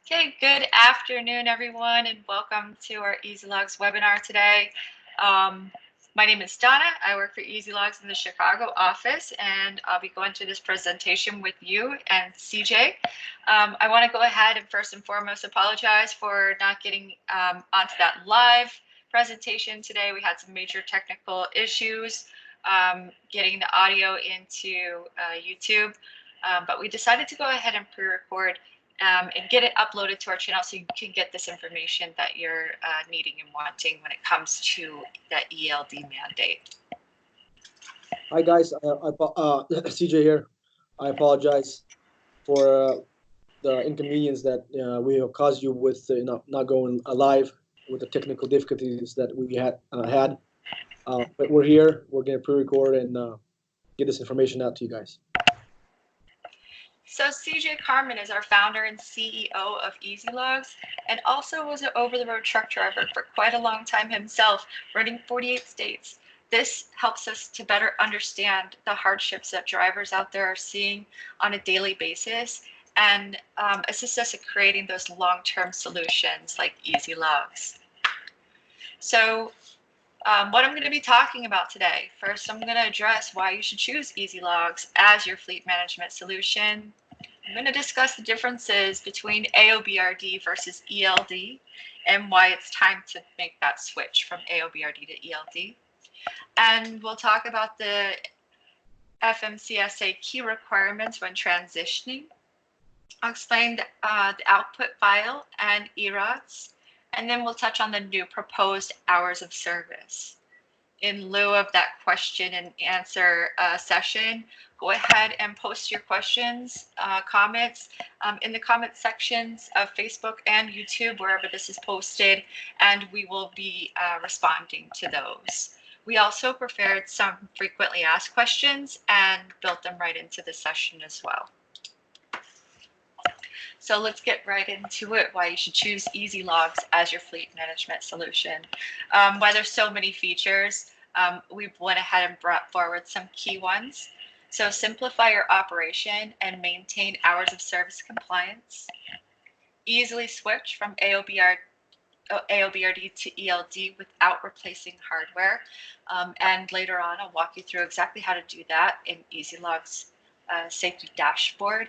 Okay, good afternoon, everyone, and welcome to our EZLOGZ webinar today. My name is Donna. I work for EZLOGZ in the Chicago office, and I'll be going through this presentation with you and CJ. I want to go ahead and first and foremost apologize for not getting onto that live presentation today. We had some major technical issues getting the audio into YouTube, but we decided to go ahead and pre-record and get it uploaded to our channel so you can get this information that you're needing and wanting when it comes to the ELD mandate. Hi guys, CJ here. I apologize for the inconvenience that we have caused you with not going live with the technical difficulties that we had. But we're here. We're going to pre-record and get this information out to you guys. So CJ Carmen is our founder and CEO of EZLOGZ, and also was an over-the-road truck driver for quite a long time himself, running 48 states. This helps us to better understand the hardships that drivers out there are seeing on a daily basis, and assists us in creating those long-term solutions like EZLOGZ. So what I'm going to be talking about today. First, I'm going to address why you should choose EZLOGZ as your fleet management solution. I'm going to discuss the differences between AOBRD versus ELD and why it's time to make that switch from AOBRD to ELD. And we'll talk about the FMCSA key requirements when transitioning. I'll explain the output file and eRODS. And then we'll touch on the new proposed hours of service. In lieu of that question and answer session, go ahead and post your questions, comments in the comment sections of Facebook and YouTube, wherever this is posted, and we will be responding to those. We also prepared some frequently asked questions and built them right into the session as well. So let's get right into it, why you should choose EZLOGZ as your fleet management solution. Why there's so many features, we went ahead and brought forward some key ones. So simplify your operation and maintain hours of service compliance. Easily switch from AOBRD to ELD without replacing hardware. And later on, I'll walk you through exactly how to do that in EZLOGZ safety dashboard.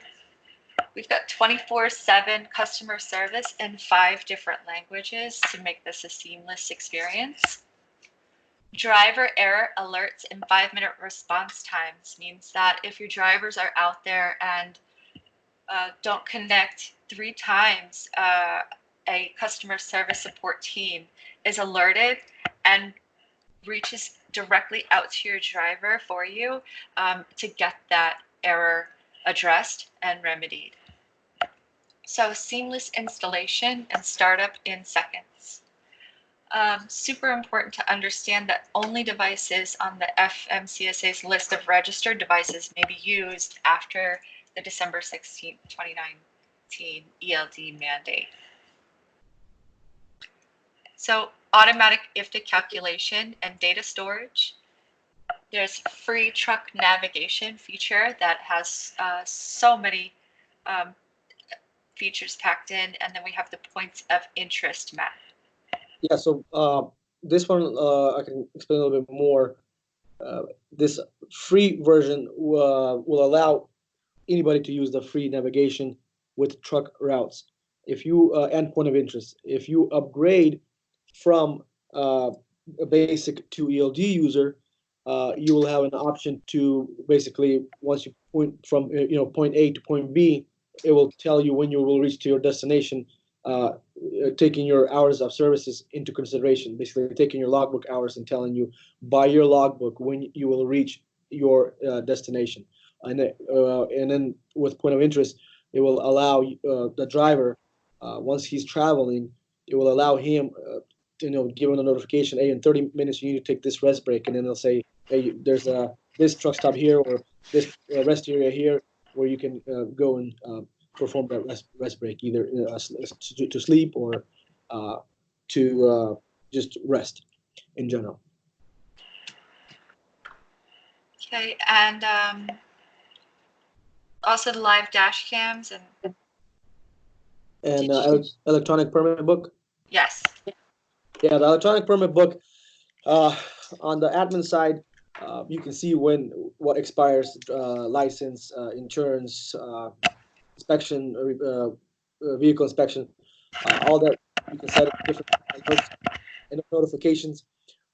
We've got 24/7 customer service in 5 different languages to make this a seamless experience. Driver error alerts and 5-minute response times means that if your drivers are out there and don't connect 3 times, a customer service support team is alerted and reaches directly out to your driver for you to get that error addressed and remedied. So seamless installation and startup in seconds. Super important to understand that only devices on the FMCSA's list of registered devices may be used after the December 16, 2019 ELD mandate. So automatic IFTA calculation and data storage. There's free truck navigation feature that has so many features packed in, and then we have the points of interest map. Yeah, so this one I can explain a little bit more. This free version will allow anybody to use the free navigation with truck routes. If you and point of interest, if you upgrade from a basic to ELD user, you will have an option to basically, once you point from point A to point B, it will tell you when you will reach to your destination, taking your hours of services into consideration, basically taking your logbook hours and telling you by your logbook when you will reach your destination. And then with point of interest, it will allow the driver, once he's traveling, it will allow him given a notification, hey, in 30 minutes you need to take this rest break, and then they'll say, hey, there's this truck stop here or this rest area here where you can go and perform that rest break, either to sleep or to just rest in general. Okay, and also the live dash cams and And electronic permit book. Yes. Yeah, the electronic permit book. On the admin side, you can see what expires, license, insurance, inspection, vehicle inspection, all that. You can set different alerts and notifications,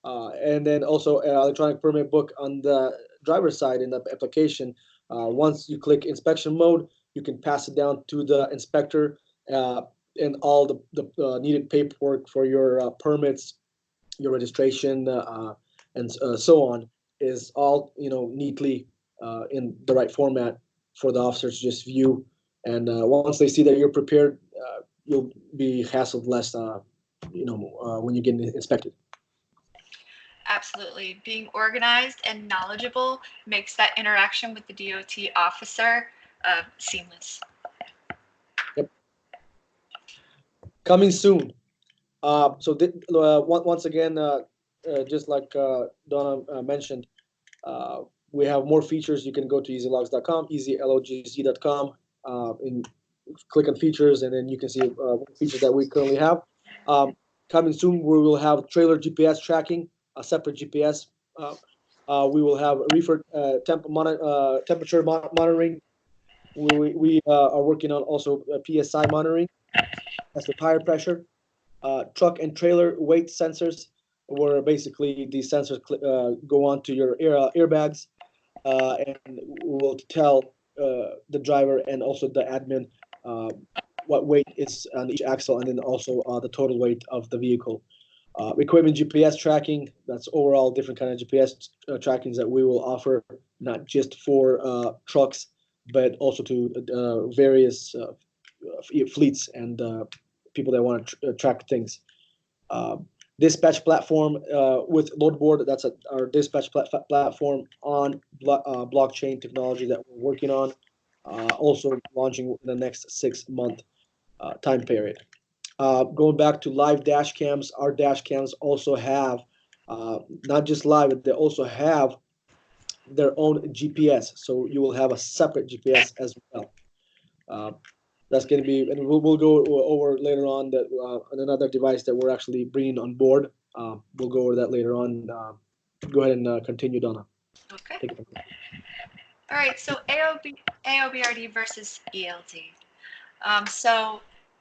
and then also electronic permit book on the driver's side in the application. Once you click inspection mode, you can pass it down to the inspector, and all the needed paperwork for your permits, your registration, and so on is all neatly in the right format for the officers to just view. And once they see that you're prepared, you'll be hassled less, when you get inspected. Absolutely. Being organized and knowledgeable makes that interaction with the DOT officer seamless. Yep. Coming soon. Once again, just like Donna mentioned, we have more features. You can go to EZLOGZ.com, EZLOGZ.com, and click on features, and then you can see features that we currently have. Coming soon, we will have trailer GPS tracking, a separate GPS. We will have reefer temperature monitoring. We are working on also PSI monitoring. That's the tire pressure. Truck and trailer weight sensors, where basically these sensors go onto your airbags, and will tell the driver and also the admin what weight is on each axle, and then also the total weight of the vehicle. Equipment GPS tracking, that's overall different kind of GPS trackings that we will offer, not just for trucks, but also to various fleets and people that want to track things. Dispatch platform with loadboard, that's our dispatch platform on blockchain technology that we're working on, also launching in the next 6-month time period. Going back to live dash cams, our dash cams also have not just live, but they also have their own GPS, so you will have a separate GPS as well. That's going to be, and we'll go over later on that another device that we're actually bringing on board. We'll go over that later on. Go ahead and continue, Donna. Okay. All right. So AOBRD versus ELD. So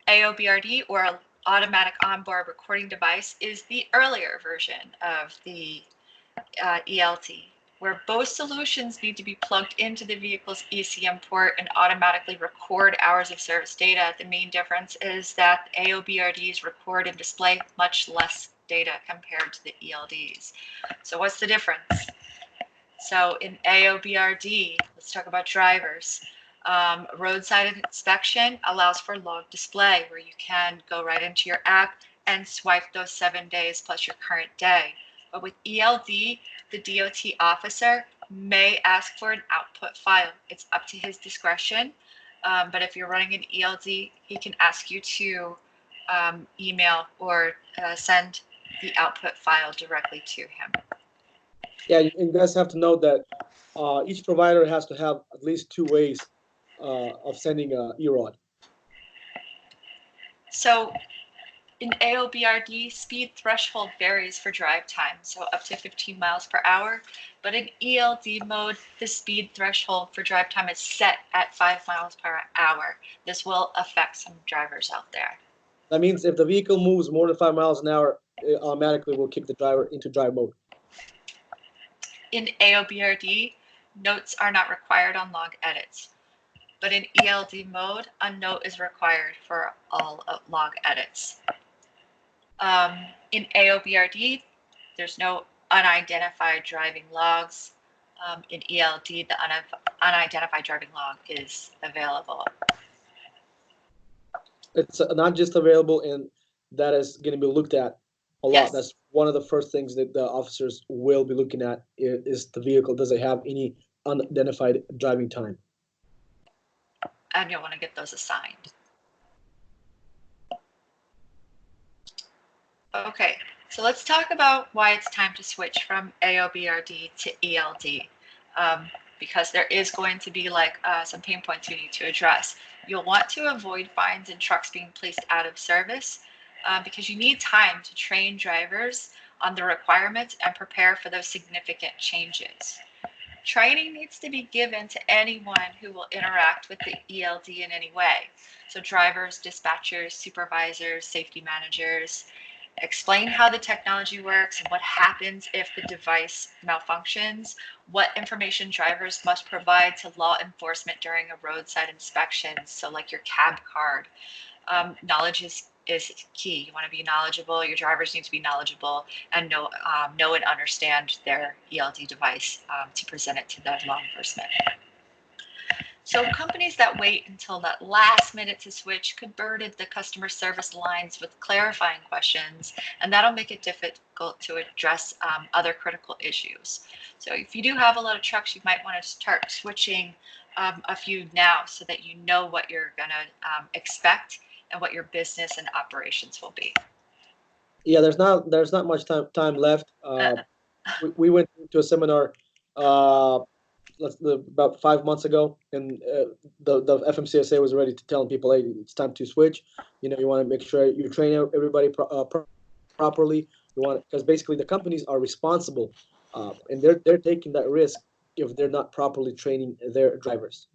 AOBRD, or automatic onboard recording device, is the earlier version of the ELD, where both solutions need to be plugged into the vehicle's ECM port and automatically record hours of service data. The main difference is that AOBRDs record and display much less data compared to the ELDs. So what's the difference? So in AOBRD, let's talk about drivers. Roadside inspection allows for log display, where you can go right into your app and swipe those 7 days plus your current day. But with ELD, the DOT officer may ask for an output file. It's up to his discretion. But if you're running an ELD, he can ask you to email or send the output file directly to him. Yeah, you guys have to note that each provider has to have at least 2 ways of sending a eROD. So in AOBRD, speed threshold varies for drive time, so up to 15 miles per hour. But in ELD mode, the speed threshold for drive time is set at 5 miles per hour. This will affect some drivers out there. That means if the vehicle moves more than 5 miles an hour, it automatically will kick the driver into drive mode. In AOBRD, notes are not required on log edits. But in ELD mode, a note is required for all log edits. In AOBRD, there's no unidentified driving logs. In ELD, the unidentified driving log is available. It's not just available, and that is going to be looked at a lot. Yes. That's one of the first things that the officers will be looking at is the vehicle. Does it have any unidentified driving time? And you'll want to get those assigned. Okay, so let's talk about why it's time to switch from AOBRD to ELD. because there is going to be like some pain points you need to address. You'll want to avoid fines and trucks being placed out of service because you need time to train drivers on the requirements and prepare for those significant changes. Training needs to be given to anyone who will interact with the ELD in any way. So drivers, dispatchers, supervisors, safety managers. Explain how the technology works and what happens if the device malfunctions, what information drivers must provide to law enforcement during a roadside inspection, so like your cab card. Knowledge is key. You want to be knowledgeable, your drivers need to be knowledgeable and know and understand their ELD device to present it to the law enforcement. So companies that wait until that last minute to switch could burden the customer service lines with clarifying questions, and that'll make it difficult to address other critical issues. So if you do have a lot of trucks, you might want to start switching a few now so that you know what you're going to expect and what your business and operations will be. Yeah, there's not much time left. We went to a seminar about 5 months ago, and the FMCSA was ready to tell people, hey, it's time to switch. You know, you want to make sure you train everybody properly. You want, because basically the companies are responsible, and they're taking that risk if they're not properly training their drivers.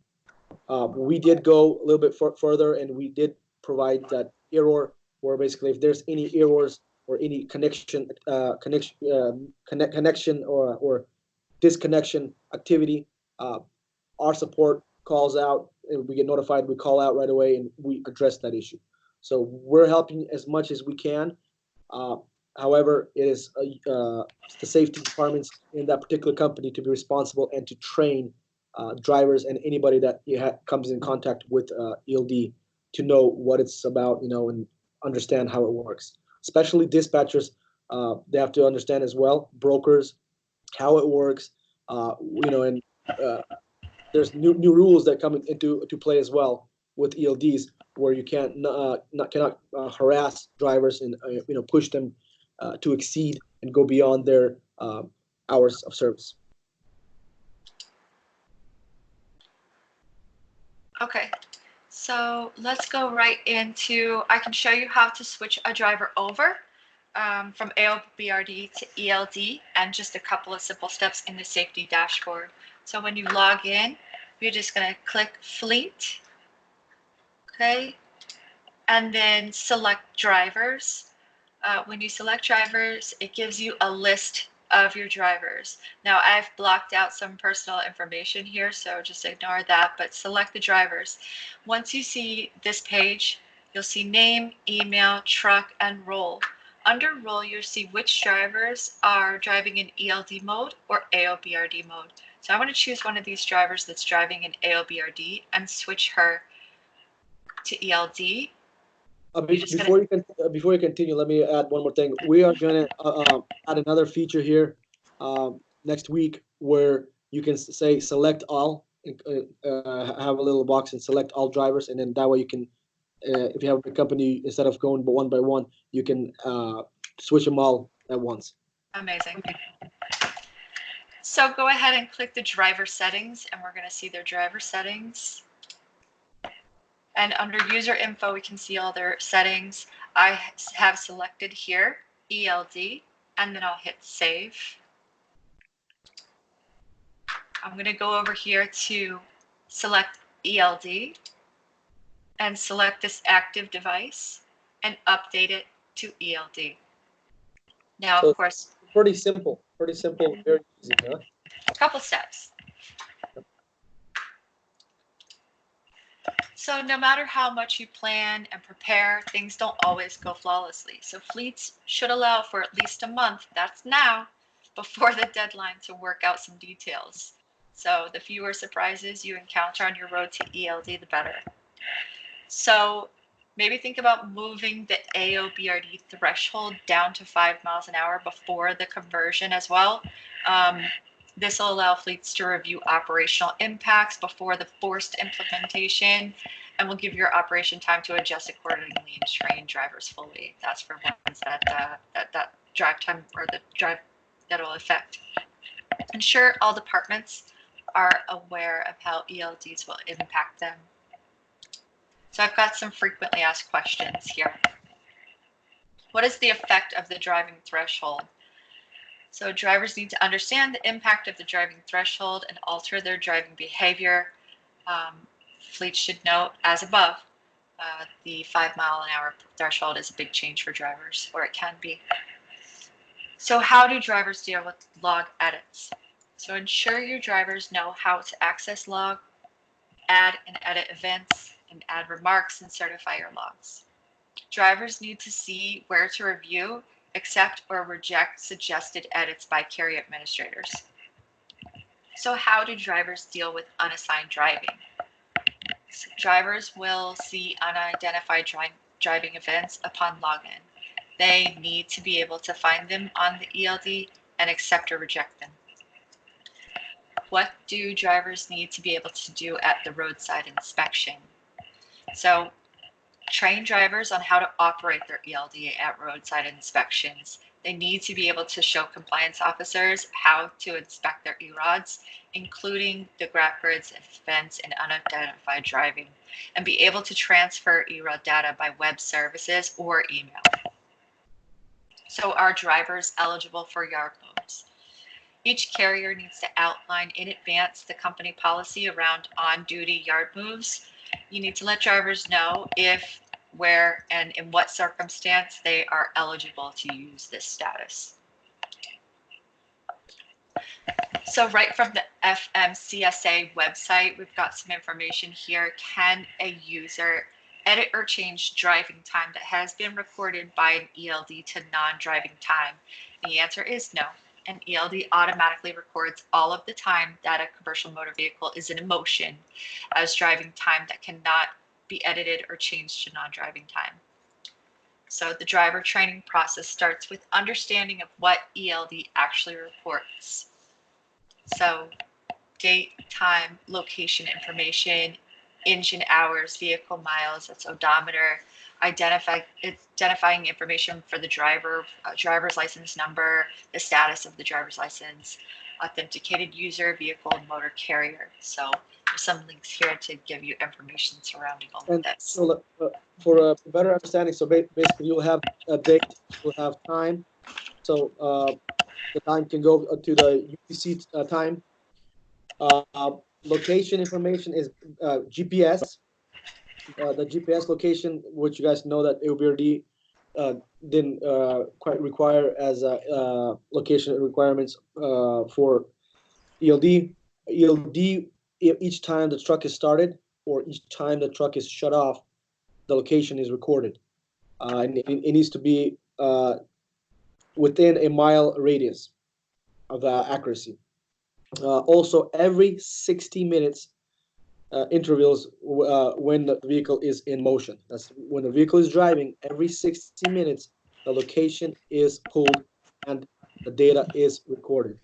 We did go a little bit further, and we did provide that error where basically if there's any errors or any connection or disconnection activity, our support calls out, and we get notified. We call out right away, and we address that issue. So we're helping as much as we can. However, it is the safety departments in that particular company to be responsible and to train drivers and anybody that comes in contact with ELD to know what it's about, you know, and understand how it works. Especially dispatchers, they have to understand as well. Brokers, how it works, you know, and there's new rules that come into play as well with ELDs, where you cannot harass drivers and you know, push them to exceed and go beyond their hours of service. Okay, so let's go right into, I can show you how to switch a driver over from AOBRD to ELD, and just a couple of simple steps in the safety dashboard. So when you log in, you're just going to click Fleet, okay, and then select drivers. When you select drivers, it gives you a list of your drivers. Now I've blocked out some personal information here, so just ignore that, but select the drivers. Once you see this page, you'll see name, email, truck, and role. Under role, you'll see which drivers are driving in ELD mode or AOBRD mode. So I want to choose one of these drivers that's driving in AOBRD and switch her to ELD. Before you continue, let me add one more thing. We are going to add another feature here next week where you can say select all, have a little box and select all drivers, and then that way you can, if you have a company, instead of going one by one, you can switch them all at once. Amazing. So go ahead and click the driver settings, and we're going to see their driver settings. And under user info, we can see all their settings. I have selected here ELD, and then I'll hit save. I'm going to go over here to select ELD and select this active device and update it to ELD. Now, So of course, pretty simple, very easy, huh? a couple steps. So no matter how much you plan and prepare, things don't always go flawlessly. So fleets should allow for at least a month, that's now, before the deadline to work out some details. So the fewer surprises you encounter on your road to ELD, the better. So maybe think about moving the AOBRD threshold down to 5 miles an hour before the conversion as well. This will allow fleets to review operational impacts before the forced implementation, and will give your operation time to adjust accordingly and train drivers fully. That's for ones that drive time or the drive that will affect. Ensure all departments are aware of how ELDs will impact them. So I've got some frequently asked questions here. What is the effect of the driving threshold? So drivers need to understand the impact of the driving threshold and alter their driving behavior. Fleets should note, as above, the 5 mile an hour threshold is a big change for drivers, or it can be. So how do drivers deal with log edits? So ensure your drivers know how to access log, add and edit events, and add remarks and certify your logs. Drivers need to see where to review, accept, or reject suggested edits by carrier administrators. So how do drivers deal with unassigned driving? So drivers will see unidentified driving events upon login. They need to be able to find them on the ELD and accept or reject them. What do drivers need to be able to do at the roadside inspection? So train drivers on how to operate their ELD at roadside inspections. They need to be able to show compliance officers how to inspect their eRODS, including the graph grids, events, and unidentified driving, and be able to transfer eROD data by web services or email. So are drivers eligible for yard moves? Each carrier needs to outline in advance the company policy around on-duty yard moves. You need to let drivers know if, where, and in what circumstance they are eligible to use this status. So right from the FMCSA website, we've got some information here. Can a user edit or change driving time that has been recorded by an ELD to non-driving time? The answer is no. An ELD automatically records all of the time that a commercial motor vehicle is in motion as driving time that cannot be edited or changed to non-driving time. So the driver training process starts with understanding of what ELD actually reports. So date, time, location information, engine hours, vehicle miles, that's odometer, identifying information for the driver, driver's license number, the status of the driver's license, authenticated user, vehicle, and motor carrier. So there's some links here to give you information surrounding all of this. So for a better understanding, so basically you'll have a date, you'll have time. So the time can go to the UTC time. Location information is GPS. The GPS location, which you guys know that AOBRD didn't quite require as location requirements for ELD. ELD, each time the truck is started or each time the truck is shut off, the location is recorded. And it needs to be within a mile radius of accuracy. Also, every 60 minutes intervals when the vehicle is in motion. That's when the vehicle is driving. Every 60 minutes, the location is pulled and the data is recorded.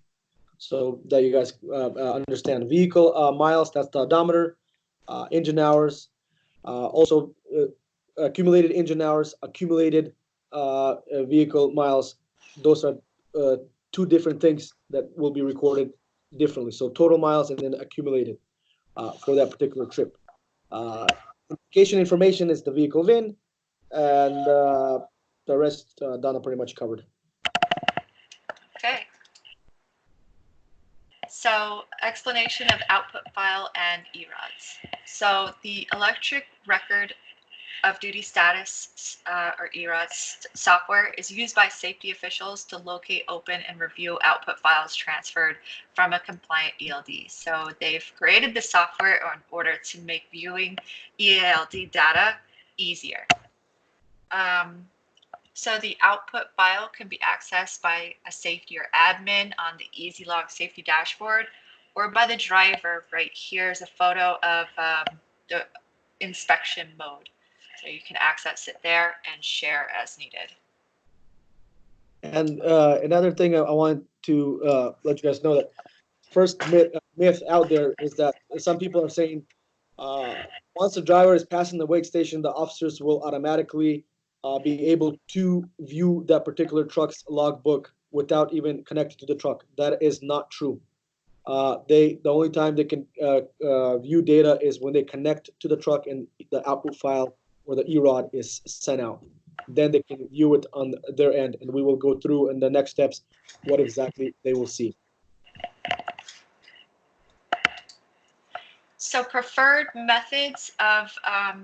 So that you guys understand. Vehicle miles, that's the odometer, engine hours, also accumulated engine hours, accumulated vehicle miles. Those are two different things that will be recorded differently. So total miles and then accumulated for that particular trip. Location information is the vehicle VIN, and the rest Donna pretty much covered. Okay. So explanation of output file and eRODS. So the electric record of duty status or eRODS software is used by safety officials to locate, open, and review output files transferred from a compliant ELD. So they've created the software in order to make viewing ELD data easier. So the output file can be accessed by a safety or admin on the EZLOGZ safety dashboard or by the driver. Right here's a photo of the inspection mode. So you can access it there and share as needed. And another thing I want to let you guys know that first myth out there is that some people are saying once the driver is passing the wake station, the officers will automatically be able to view that particular truck's logbook without even connecting to the truck. That is not true. the only time they can view data is when they connect to the truck and the output file or the eROD is sent out. Then they can view it on their end, and we will go through in the next steps what exactly they will see. So preferred methods of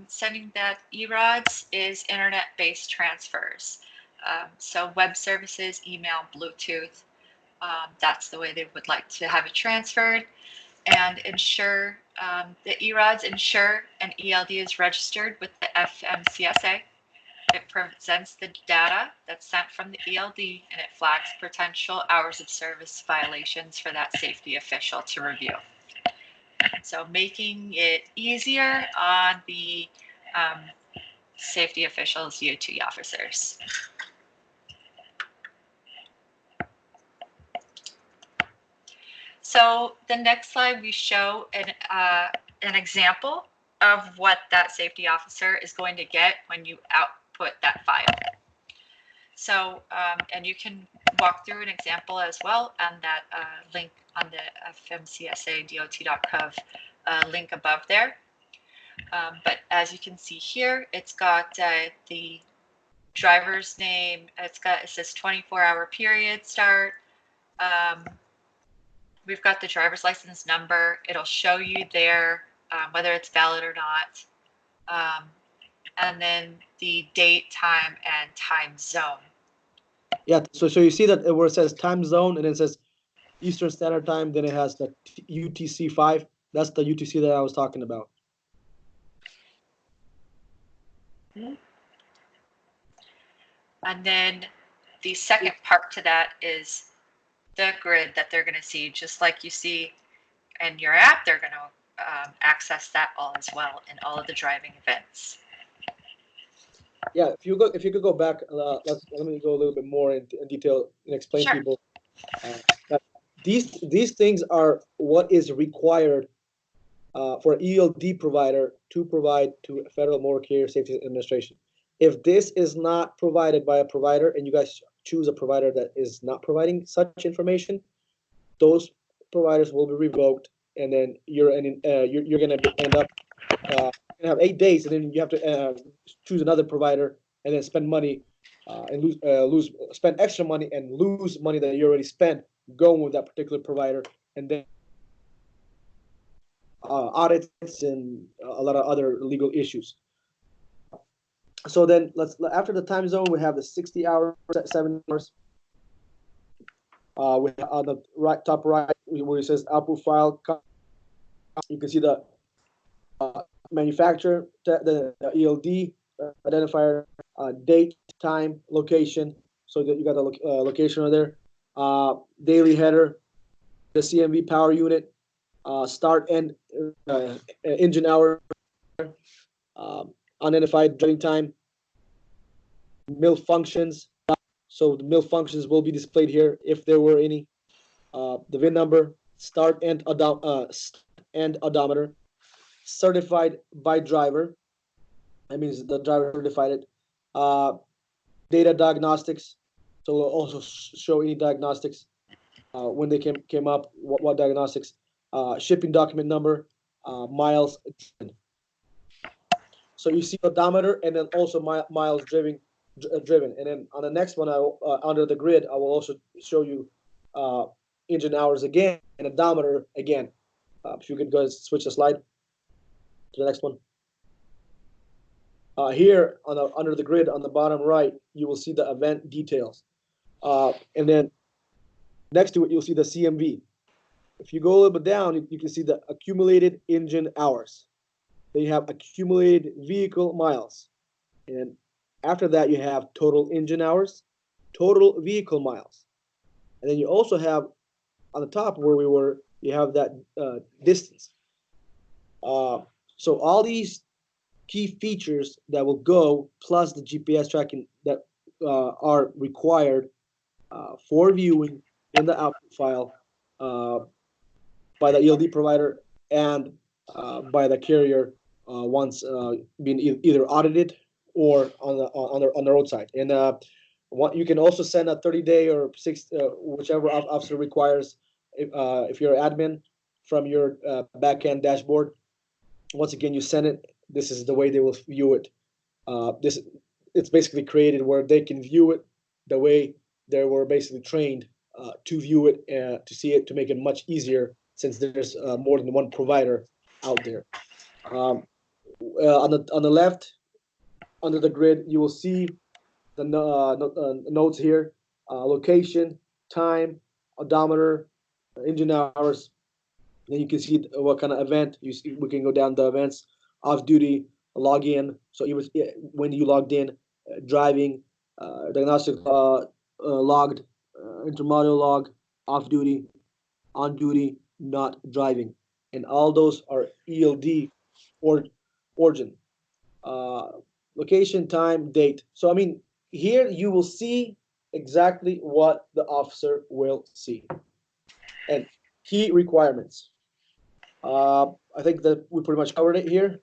sending that eRODS is internet-based transfers. So web services, email, Bluetooth, that's the way they would like to have it transferred. And ensure the eRODS ensure an ELD is registered with the FMCSA. It presents the data that's sent from the ELD, and it flags potential hours of service violations for that safety official to review. So making it easier on the safety officials, UT officers. So the next slide, we show an example of what that safety officer is going to get when you output that file. So, and you can walk through an example as well on that link on the FMCSA.dot.gov link above there. But as you can see here, it's got the driver's name. It says 24-hour period start. We've got the driver's license number. It'll show you there whether it's valid or not. And then the date, time, and time zone. Yeah, so you see that where it says time zone and it says Eastern Standard Time, then it has the UTC 5. That's the UTC that I was talking about. And then the second part to that is the grid that they're going to see, just like you see in your app. They're going to access that all as well in all of the driving events. Yeah, if you could go back, let me go a little bit more in detail and explain to people that these things are what is required for an ELD provider to provide to Federal Motor Carrier Safety Administration. If this is not provided by a provider, and you guys choose a provider that is not providing such information, those providers will be revoked, and then you're going to end up have 8 days, and then you have to choose another provider, and then spend money and spend extra money and lose money that you already spent going with that particular provider, and then audits and a lot of other legal issues. So then after the time zone, we have the 60 hours, 7 hours. On the top right, where it says output file, you can see the manufacturer, the ELD identifier, date, time, location. So that you got the location right there. Daily header, the CMV power unit, start and engine hour, unidentified driving time, mill functions. So the mill functions will be displayed here if there were any. The VIN number, start and odometer, certified by driver. That means the driver certified it. Data diagnostics. So we'll also show any diagnostics when they came up, what diagnostics. Shipping document number, miles. So you see odometer and then also miles driven. And then on the next one, under the grid, I will also show you engine hours again and odometer again. If you could go switch the slide to the next one. Here under the grid on the bottom right, you will see the event details. And then next to it, you'll see the CMV. If you go a little bit down, you can see the accumulated engine hours. Then you have accumulated vehicle miles. And after that, you have total engine hours, total vehicle miles. And then you also have on the top where we were, you have that distance. So all these key features that will go, plus the GPS tracking that are required for viewing in the output file by the ELD provider and by the carrier once being either audited or on the roadside. And you can also send a 30-day or whichever officer requires if you're an admin from your backend dashboard, once again, you send it. This is the way they will view it. It's basically created where they can view it the way they were basically trained to view it, to see it, to make it much easier since there's more than one provider out there. On the left, under the grid, you will see the notes here: location, time, odometer, engine hours. Then you can see what kind of event. We can go down the events: off duty, log in. So even when you logged in, driving, diagnostic logged, intermodal log, off duty, on duty, not driving, and all those are ELD or origin. Location, time, date. So I mean, here you will see exactly what the officer will see. And key requirements. I think that we pretty much covered it here.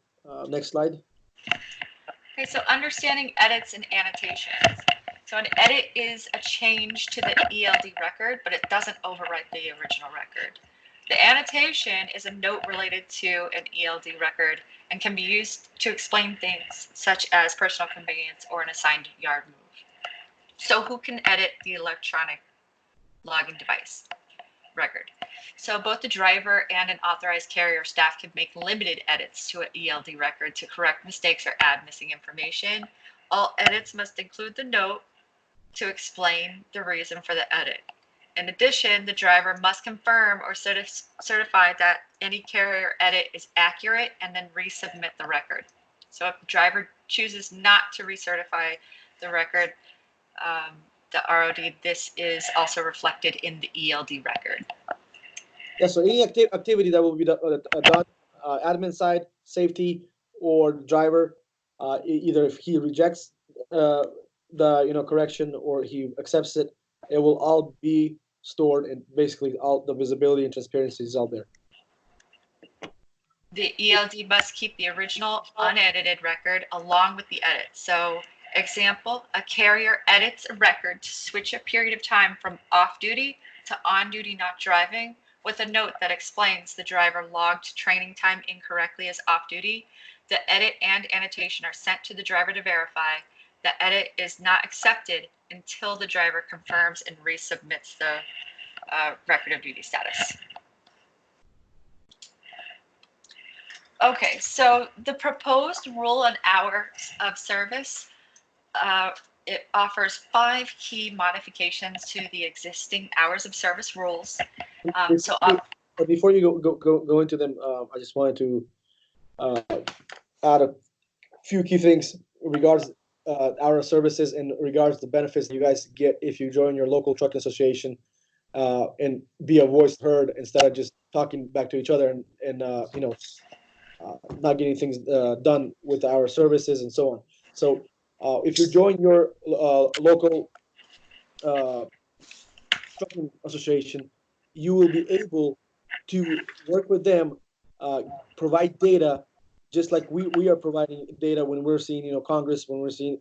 Next slide. Okay, so understanding edits and annotations. So an edit is a change to the ELD record, but it doesn't overwrite the original record. The annotation is a note related to an ELD record and can be used to explain things such as personal conveyance or an assigned yard move. So who can edit the electronic logging device record? So both the driver and an authorized carrier staff can make limited edits to an ELD record to correct mistakes or add missing information. All edits must include the note to explain the reason for the edit. In addition, the driver must confirm or certify that any carrier edit is accurate and then resubmit the record. So if the driver chooses not to recertify the record, the ROD, this is also reflected in the ELD record. Yeah, so any activity that will be done, admin side, safety, or driver, either if he rejects the correction or he accepts it, it will all be stored, and basically all the visibility and transparency is all there. The ELD must keep the original unedited record along with the edit. So example, a carrier edits a record to switch a period of time from off duty to on duty not driving with a note that explains the driver logged training time incorrectly as off duty. The edit and annotation are sent to the driver to verify. The edit is not accepted until the driver confirms and resubmits the record of duty status. Okay, so the proposed rule on hours of service, it offers 5 key modifications to the existing hours of service rules. But before you go into them, I just wanted to add a few key things in regards our services and regards the benefits you guys get if you join your local trucking association and be a voice heard instead of just talking back to each other and not getting things done with our services and so on. So if you join your local trucking association, you will be able to work with them, provide data, just like we are providing data when we're seeing Congress, when we're seeing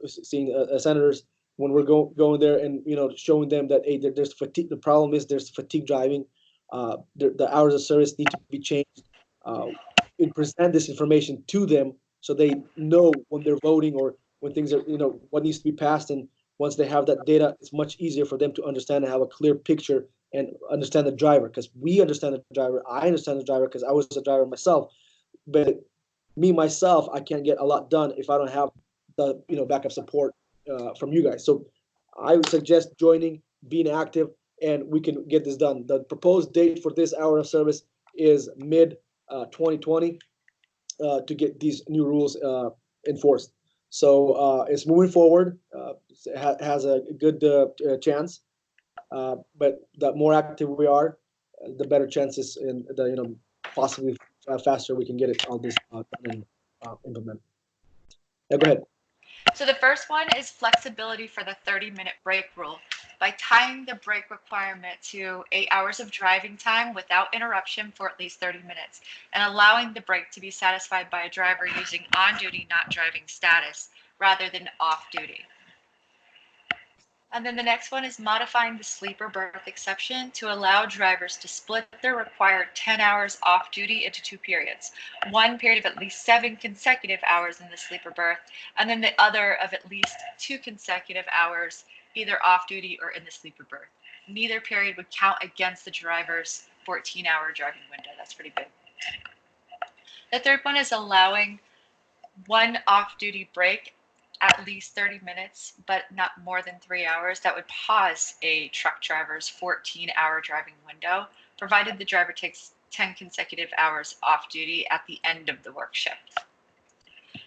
senators, when we're going there and showing them that hey, there's fatigue. The problem is there's fatigue driving. The hours of service need to be changed. And present this information to them so they know when they're voting or when things are what needs to be passed. And once they have that data, it's much easier for them to understand and have a clear picture and understand the driver, because we understand the driver. I understand the driver because I was a driver myself. But me myself, I can't get a lot done if I don't have the backup support from you guys. So I would suggest joining, being active, and we can get this done. The proposed date for this hour of service is mid 2020 to get these new rules enforced. So it's moving forward. Has a good chance. But the more active we are, the better chances and the possibly faster we can get it all this done and implement. Yeah, go ahead. So the first one is flexibility for the 30-minute break rule. By tying the break requirement to 8 hours of driving time without interruption for at least 30 minutes and allowing the break to be satisfied by a driver using on-duty not driving status rather than off-duty. And then the next one is modifying the sleeper berth exception to allow drivers to split their required 10 hours off duty into two periods. One period of at least 7 consecutive hours in the sleeper berth, and then the other of at least 2 consecutive hours either off duty or in the sleeper berth. Neither period would count against the driver's 14-hour driving window. That's pretty big. The third one is allowing one off-duty break at least 30 minutes, but not more than 3 hours. That would pause a truck driver's 14-hour driving window, provided the driver takes 10 consecutive hours off duty at the end of the work shift.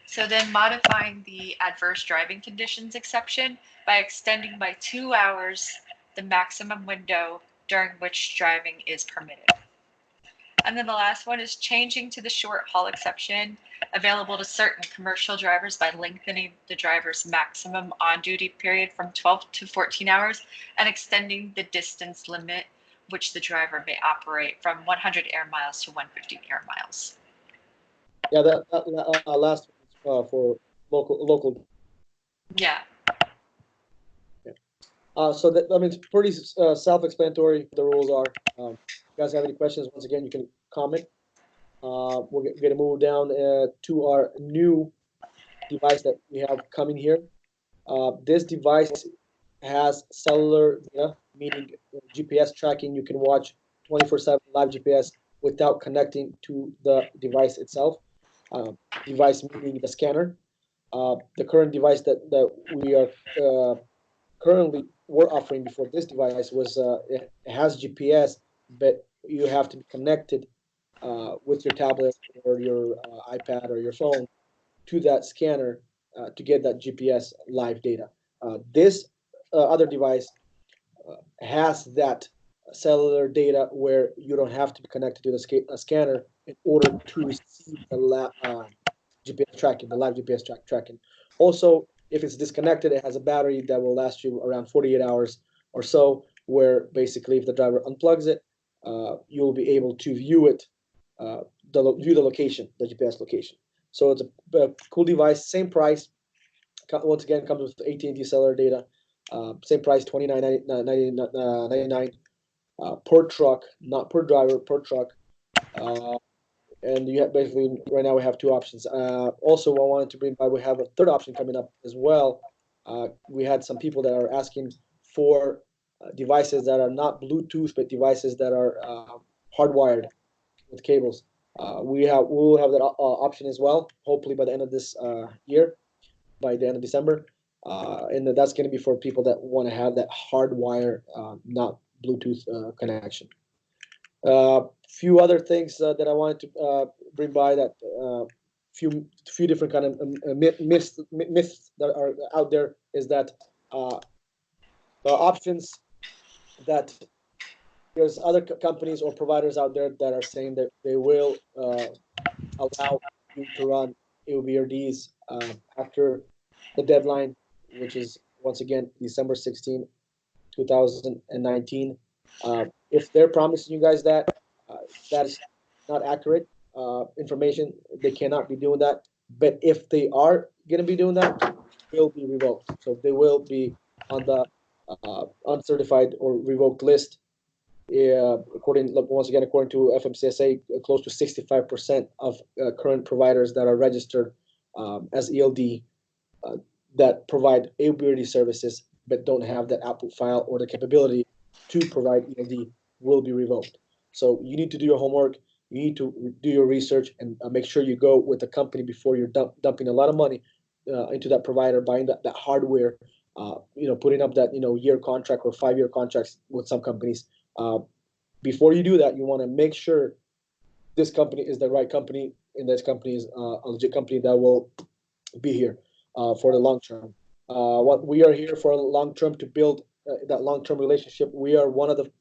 So then modifying the adverse driving conditions exception by extending by 2 hours the maximum window during which driving is permitted. And then the last one is changing to the short haul exception available to certain commercial drivers by lengthening the driver's maximum on-duty period from 12 to 14 hours and extending the distance limit which the driver may operate from 100 air miles to 150 air miles. Yeah, that last one is for local. Yeah. So that, I mean, it's pretty self-explanatory. The rules are. If you guys have any questions, once again, you can comment. We're going to move down to our new device that we have coming here. This device has cellular data, meaning GPS tracking. You can watch 24/7 live GPS without connecting to the device itself. Device meaning the scanner. The current device that we are currently were offering before this device was it has GPS, but you have to be connected with your tablet or your iPad or your phone to that scanner to get that GPS live data. This other device has that cellular data where you don't have to be connected to the scanner in order to receive the GPS tracking, the live GPS tracking. Also, if it's disconnected, it has a battery that will last you around 48 hours or so, where basically if the driver unplugs it, you'll be able to view it, view the location, the GPS location. So it's a cool device, same price. Once again, comes with AT&T cellular data. Same price, $29.99 per truck, not per driver, per truck. And you have basically right now we have two options. Also, I wanted to bring by, we have a third option coming up as well. We had some people that are asking for devices that are not Bluetooth, but devices that are hardwired with cables. We'll have that option as well. Hopefully by the end of this year, by the end of December, and that's going to be for people that want to have that hardwire, not Bluetooth connection. Few other things that I wanted to bring by, that few different kind of myths that are out there, is that the options that there's other companies or providers out there that are saying that they will allow you to run AOBRDs after the deadline, which is once again December 16, 2019. If they're promising you guys that, that is not accurate information. They cannot be doing that. But if they are going to be doing that, they will be revoked. So they will be on the uncertified or revoked list. According to FMCSA, close to 65% of current providers that are registered as ELD that provide AOBRD services but don't have that output file or the capability to provide ELD will be revoked. So you need to do your homework. You need to do your research and make sure you go with the company before you're dumping a lot of money into that provider, buying that hardware, putting up that year contract or 5-year contracts with some companies. Before you do that, you want to make sure this company is the right company, and this company is a legit company that will be here for the long term. What we are here for long term, to build that long term relationship. We are one of the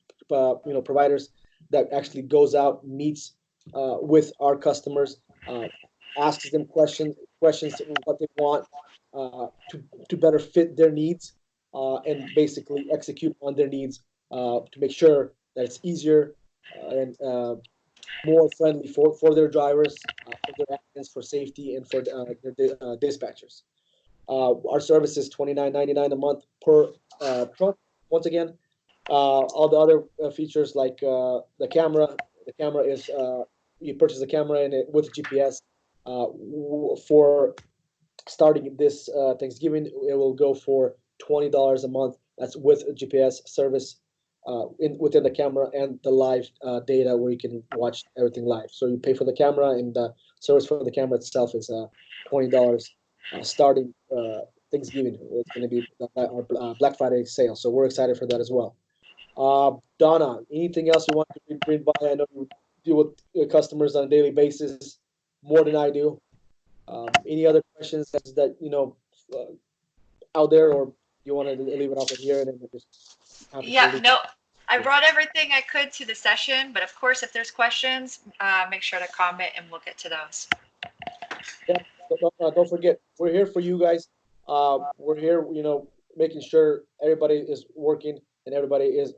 providers that actually goes out, meets with our customers, asks them questions what they want to better fit their needs, and basically execute on their needs to make sure that it's easier and more friendly for their drivers, for their applicants, for safety, and for their dispatchers. Our service is $29.99 a month per truck. Once again, all the other features like the camera. The camera is you purchase the camera and with GPS. For starting this Thanksgiving, it will go for $20 a month. That's with a GPS service within the camera and the live data where you can watch everything live. So you pay for the camera, and the service for the camera itself is $20 starting Thanksgiving. It's going to be our Black Friday sale. So we're excited for that as well. Donna, anything else you want to bring by? I know you deal with customers on a daily basis more than I do. Any other questions that out there, or you want to leave it off of here and then just Yeah, no, I brought everything I could to the session, but of course, if there's questions, make sure to comment and we'll get to those. Yeah, don't forget, we're here for you guys. We're here, making sure everybody is working and everybody is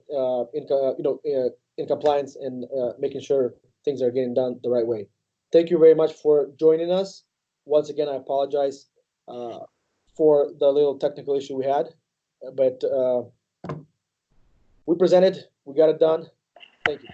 in compliance and making sure things are getting done the right way. Thank you very much for joining us. Once again, I apologize for the little technical issue we had, but we presented, we got it done. Thank you.